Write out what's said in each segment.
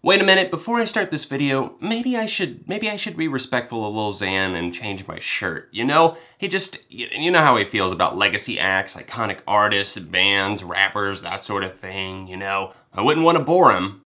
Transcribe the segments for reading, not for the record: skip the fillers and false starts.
Wait a minute, before I start this video, maybe I should be respectful of Lil Xan and change my shirt. You know, you know how he feels about legacy acts, iconic artists, bands, rappers, that sort of thing, you know. I wouldn't want to bore him.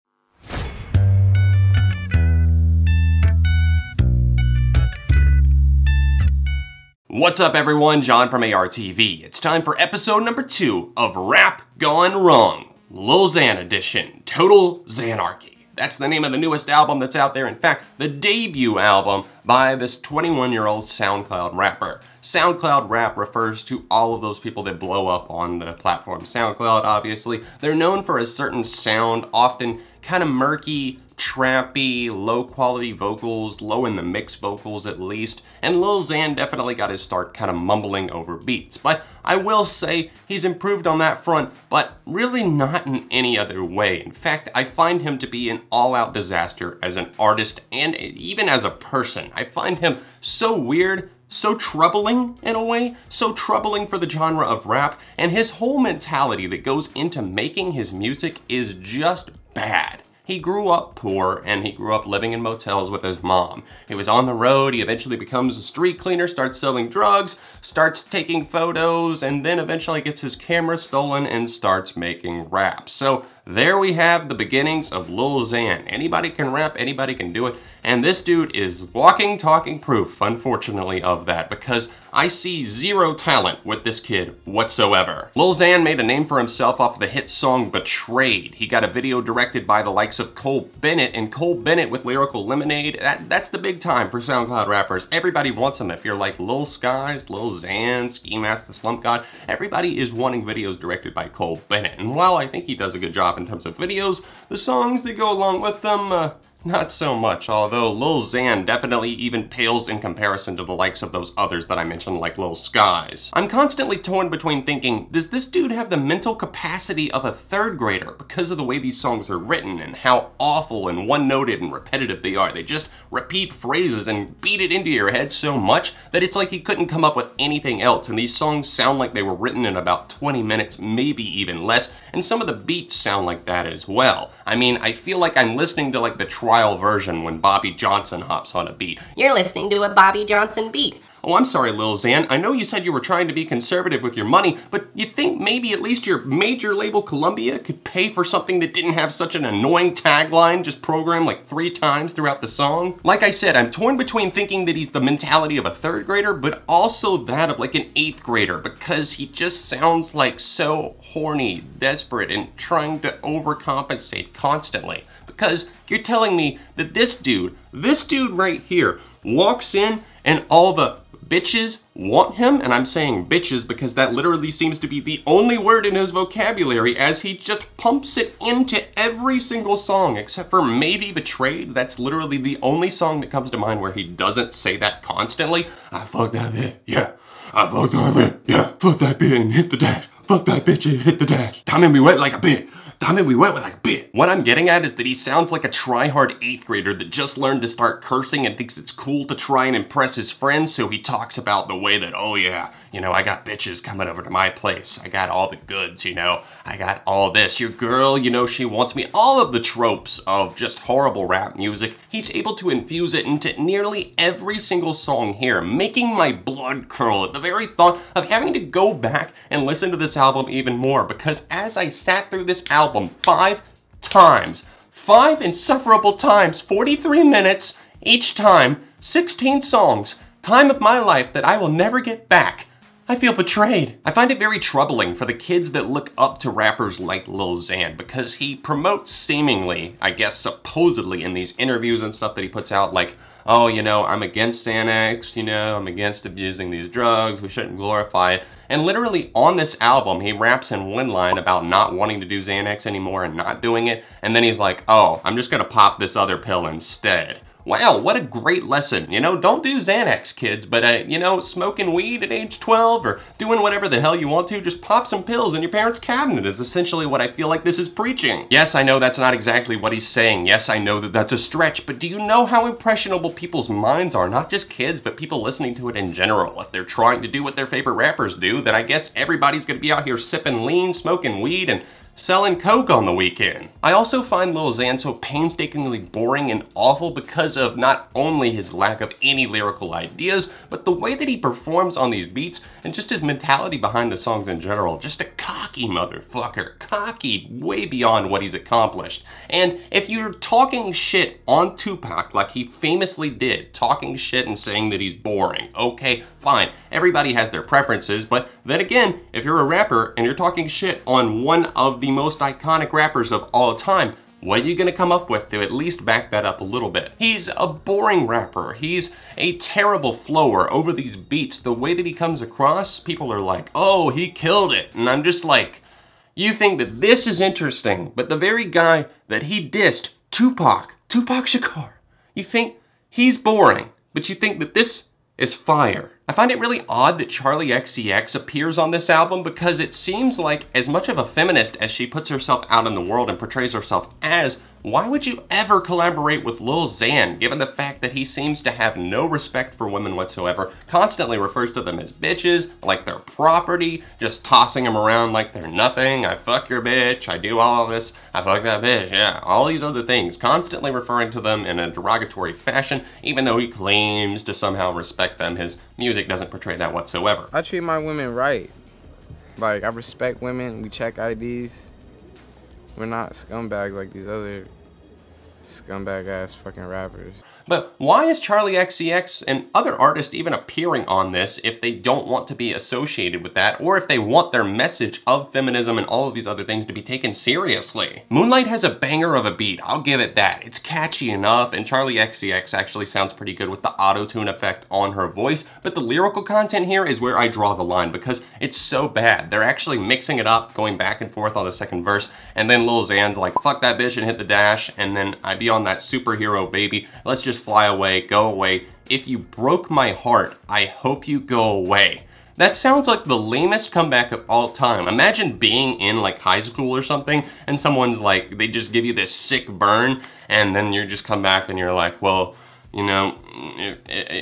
What's up everyone, John from ARTV. It's time for episode number 2 of Rap Gone Wrong, Lil Xan Edition, Total Xanarchy. That's the name of the newest album that's out there. In fact, the debut album by this 21-year-old Soundcloud rapper. Soundcloud rap refers to all of those people that blow up on the platform SoundCloud, obviously. They're known for a certain sound, often kind of murky, trappy, low-quality vocals, low in the mix vocals at least, and Lil Xan definitely got his start kind of mumbling over beats. But I will say he's improved on that front, but really not in any other way. In fact, I find him to be an all-out disaster as an artist and even as a person. I find him so weird, so troubling in a way, so troubling for the genre of rap, and his whole mentality that goes into making his music is just bad. He grew up poor, and he grew up living in motels with his mom. He was on the road, he eventually becomes a street cleaner, starts selling drugs, starts taking photos, and then eventually gets his camera stolen and starts making rap. So there we have the beginnings of Lil Xan. Anybody can rap, anybody can do it, and this dude is walking, talking proof, unfortunately, of that, because I see zero talent with this kid whatsoever. Lil Xan made a name for himself off the hit song Betrayed. He got a video directed by the likes of Cole Bennett, and Cole Bennett with Lyrical Lemonade, that's the big time for SoundCloud rappers. Everybody wants them. If you're like Lil Skies, Lil Xan, Ski Mask the Slump God, everybody is wanting videos directed by Cole Bennett. And while I think he does a good job in terms of videos, the songs that go along with them, not so much, although Lil Xan definitely even pales in comparison to the likes of those others that I mentioned like Lil Skies. I'm constantly torn between thinking, does this dude have the mental capacity of a third grader because of the way these songs are written and how awful and one-noted and repetitive they are? They just repeat phrases and beat it into your head so much that it's like he couldn't come up with anything else, and these songs sound like they were written in about 20 minutes, maybe even less, and some of the beats sound like that as well. I mean, I feel like I'm listening to like the trial version when Bobby Johnson hops on a beat. You're listening to a Bobby Johnson beat. Oh, I'm sorry, Lil Xan. I know you said you were trying to be conservative with your money, but you think maybe at least your major label Columbia could pay for something that didn't have such an annoying tagline just programmed like 3 times throughout the song? Like I said, I'm torn between thinking that he's the mentality of a 3rd grader, but also that of like an 8th grader, because he just sounds like so horny, desperate, and trying to overcompensate constantly. Because you're telling me that this dude right here, walks in and all the bitches want him, and I'm saying bitches because that literally seems to be the only word in his vocabulary, as he just pumps it into every single song except for maybe Betrayed. That's literally the only song that comes to mind where he doesn't say that constantly. I fucked that bitch, yeah. I fucked that bitch, yeah. Fuck that bitch and hit the dash. Fuck that bitch and hit the dash. Time and be wet like a bitch. Time we wet with like a bit. What I'm getting at is that he sounds like a try-hard 8th grader that just learned to start cursing and thinks it's cool to try and impress his friends, so he talks about the way that, oh yeah, you know, I got bitches coming over to my place. I got all the goods, you know. I got all this. Your girl, you know, she wants me. All of the tropes of just horrible rap music, he's able to infuse it into nearly every single song here, making my blood curl at the very thought of having to go back and listen to this album even more, because as I sat through this album 5 times, 5 insufferable times, 43 minutes each time, 16 songs, time of my life that I will never get back, I feel betrayed. I find it very troubling for the kids that look up to rappers like Lil Xan, because he promotes seemingly, I guess supposedly in these interviews and stuff that he puts out, like, oh, you know, I'm against Xanax, you know, I'm against abusing these drugs, we shouldn't glorify it. And literally on this album, he raps in one line about not wanting to do Xanax anymore and not doing it, and then he's like, oh, I'm just gonna pop this other pill instead. Wow, what a great lesson. You know, don't do Xanax, kids, but, you know, smoking weed at age 12 or doing whatever the hell you want to, just pop some pills in your parents' cabinet is essentially what I feel like this is preaching. Yes, I know that's not exactly what he's saying. Yes, I know that that's a stretch, but do you know how impressionable people's minds are? Not just kids, but people listening to it in general. If they're trying to do what their favorite rappers do, then I guess everybody's gonna be out here sipping lean, smoking weed, and selling coke on the weekend. I also find Lil Xan so painstakingly boring and awful because of not only his lack of any lyrical ideas, but the way that he performs on these beats and just his mentality behind the songs in general. Just a cocky motherfucker. Cocky way beyond what he's accomplished. And if you're talking shit on Tupac like he famously did, talking shit and saying that he's boring, okay, fine. Everybody has their preferences, but then again, if you're a rapper and you're talking shit on one of the most iconic rappers of all time, what are you gonna come up with to at least back that up a little bit? He's a boring rapper. He's a terrible flower over these beats. The way that he comes across, people are like, oh, he killed it. And I'm just like, you think that this is interesting, but the very guy that he dissed, Tupac Shakur, you think he's boring, but you think that this is fire. I find it really odd that Charli XCX appears on this album because it seems like as much of a feminist as she puts herself out in the world and portrays herself as, why would you ever collaborate with Lil Xan, given the fact that he seems to have no respect for women whatsoever, constantly refers to them as bitches, like they're property, just tossing them around like they're nothing. I fuck your bitch, I do all of this, I fuck that bitch, yeah, all these other things, constantly referring to them in a derogatory fashion, even though he claims to somehow respect them. His music doesn't portray that whatsoever. I treat my women right. Like, I respect women, we check IDs. We're not scumbags like these other scumbag ass fucking rappers. But why is Charli XCX and other artists even appearing on this if they don't want to be associated with that, or if they want their message of feminism and all of these other things to be taken seriously? Moonlight has a banger of a beat, I'll give it that. It's catchy enough, and Charli XCX actually sounds pretty good with the auto-tune effect on her voice, but the lyrical content here is where I draw the line because it's so bad. They're actually mixing it up, going back and forth on the second verse, and then Lil Xan's like, fuck that bitch and hit the dash, and then I be on that superhero baby, let's just fly away, go away. If you broke my heart, I hope you go away. That sounds like the lamest comeback of all time. Imagine being in like high school or something and someone's like, they just give you this sick burn and then you just come back and you're like, well, you know,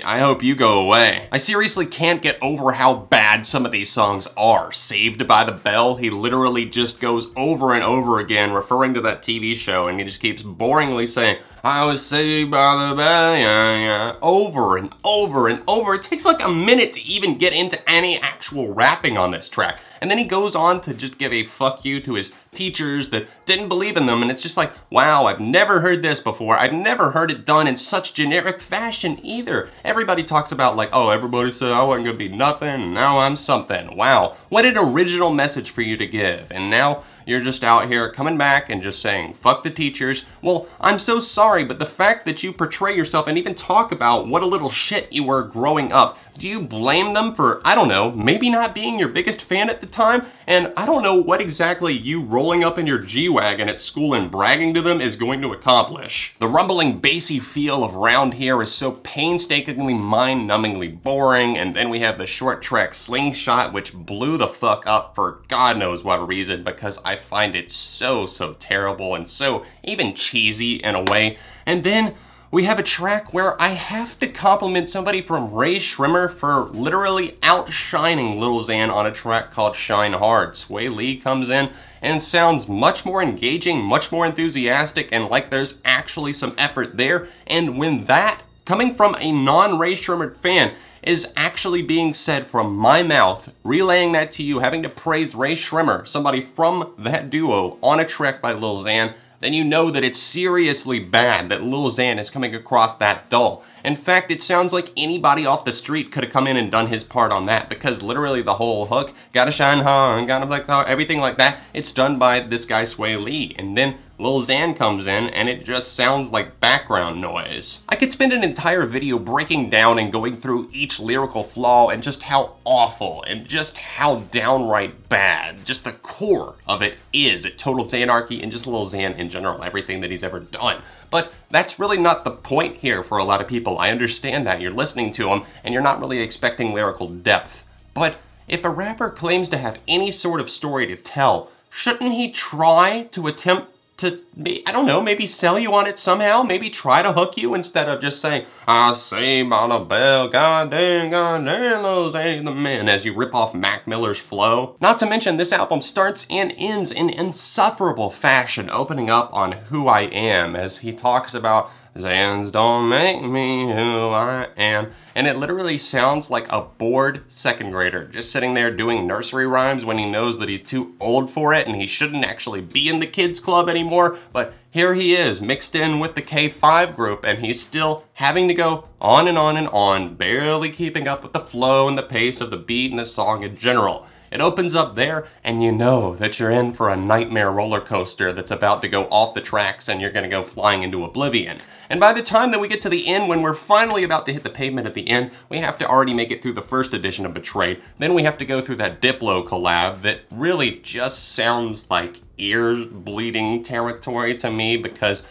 I hope you go away. I seriously can't get over how bad some of these songs are. Saved by the Bell, he literally just goes over and over again referring to that TV show and he just keeps boringly saying, I was saved by the bell, yeah, yeah, over and over and over. It takes like a minute to even get into any actual rapping on this track. And then he goes on to just give a fuck you to his teachers that didn't believe in them, and it's just like, wow, I've never heard this before. I've never heard it done in such generic fashion either. Everybody talks about like, oh, everybody said I wasn't gonna be nothing, and now I'm something. Wow, what an original message for you to give. And now you're just out here coming back and just saying, fuck the teachers. Well, I'm so sorry, but the fact that you portray yourself and even talk about what a little shit you were growing up, do you blame them for, I don't know, maybe not being your biggest fan at the time? And I don't know what exactly you rolling up in your G-Wagon at school and bragging to them is going to accomplish. The rumbling, bassy feel of Round Here is so painstakingly mind-numbingly boring, and then we have the short track Slingshot, which blew the fuck up for God knows what reason, because I find it so terrible and so even cheesy in a way. And then we have a track where I have to compliment somebody from Ray Shrimmer for literally outshining Lil Xan on a track called Shine Hard. Sway Lee comes in and sounds much more engaging, much more enthusiastic, and like there's actually some effort there. And when that, coming from a non-Ray Shrimmer fan, is actually being said from my mouth, relaying that to you, having to praise Ray Shrimmer, somebody from that duo, on a track by Lil Xan, then you know that it's seriously bad that Lil Xan is coming across that dull. In fact, it sounds like anybody off the street could have come in and done his part on that, because literally the whole hook, gotta shine hard, gotta black hard, everything like that, it's done by this guy Sway Lee. And then Lil Xan comes in and it just sounds like background noise. I could spend an entire video breaking down and going through each lyrical flaw and just how awful and just how downright bad just the core of it is at Total Xanarchy and just Lil Xan in general, everything that he's ever done. But that's really not the point here for a lot of people. I understand that. You're listening to him and you're not really expecting lyrical depth. But if a rapper claims to have any sort of story to tell, shouldn't he try to attempt to, I don't know, maybe sell you on it somehow, maybe try to hook you instead of just saying, I say by the bell, goddamn, those ain't the men, as you rip off Mac Miller's flow. Not to mention, this album starts and ends in insufferable fashion, opening up on Who I Am, as he talks about Xans don't make me who I am. And it literally sounds like a bored second grader just sitting there doing nursery rhymes when he knows that he's too old for it and he shouldn't actually be in the kids club anymore. But here he is, mixed in with the K5 group, and he's still having to go on and on and on, barely keeping up with the flow and the pace of the beat and the song in general. It opens up there, and you know that you're in for a nightmare roller coaster that's about to go off the tracks and you're gonna go flying into oblivion. And by the time that we get to the end, when we're finally about to hit the pavement at the end, we have to already make it through the first edition of Betrayed. Then we have to go through that Diplo collab that really just sounds like ears bleeding territory to me, because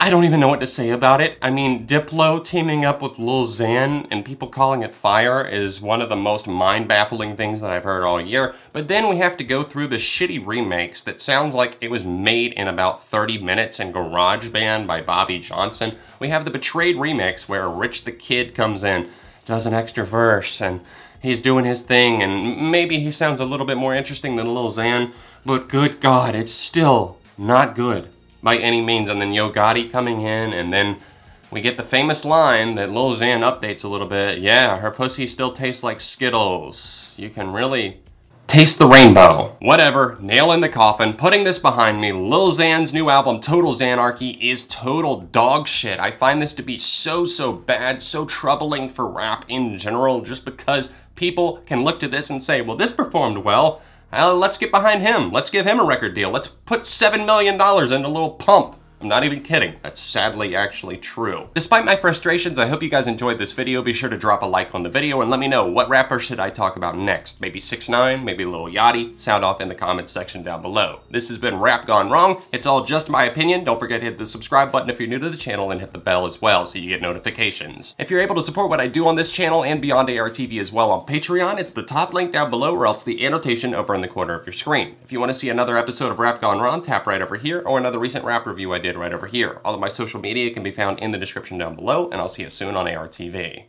I don't even know what to say about it. I mean, Diplo teaming up with Lil Xan and people calling it fire is one of the most mind-baffling things that I've heard all year. But then we have to go through the shitty remakes that sounds like it was made in about 30 minutes in GarageBand by Bobby Johnson. We have the Betrayed remix where Rich the Kid comes in, does an extra verse, and he's doing his thing, and maybe he sounds a little bit more interesting than Lil Xan, but good God, it's still not good by any means. And then Yo Gotti coming in, and then we get the famous line that Lil Xan updates a little bit. Yeah, her pussy still tastes like Skittles. You can really taste the rainbow. Whatever, nail in the coffin, putting this behind me. Lil Xan's new album, Total Xanarchy, is total dog shit. I find this to be so bad, so troubling for rap in general, just because people can look to this and say, well, this performed well. Let's get behind him. Let's give him a record deal. Let's put $7 million into Lil Pump. I'm not even kidding. That's sadly actually true. Despite my frustrations, I hope you guys enjoyed this video. Be sure to drop a like on the video and let me know, what rapper should I talk about next? Maybe 6ix9ine, maybe Lil Yachty? Sound off in the comments section down below. This has been Rap Gone Wrong. It's all just my opinion. Don't forget to hit the subscribe button if you're new to the channel, and hit the bell as well so you get notifications. If you're able to support what I do on this channel and beyond ARTV as well on Patreon, it's the top link down below, or else the annotation over in the corner of your screen. If you want to see another episode of Rap Gone Wrong, tap right over here, or another recent rap review I did right over here. All of my social media can be found in the description down below, and I'll see you soon on ARTV.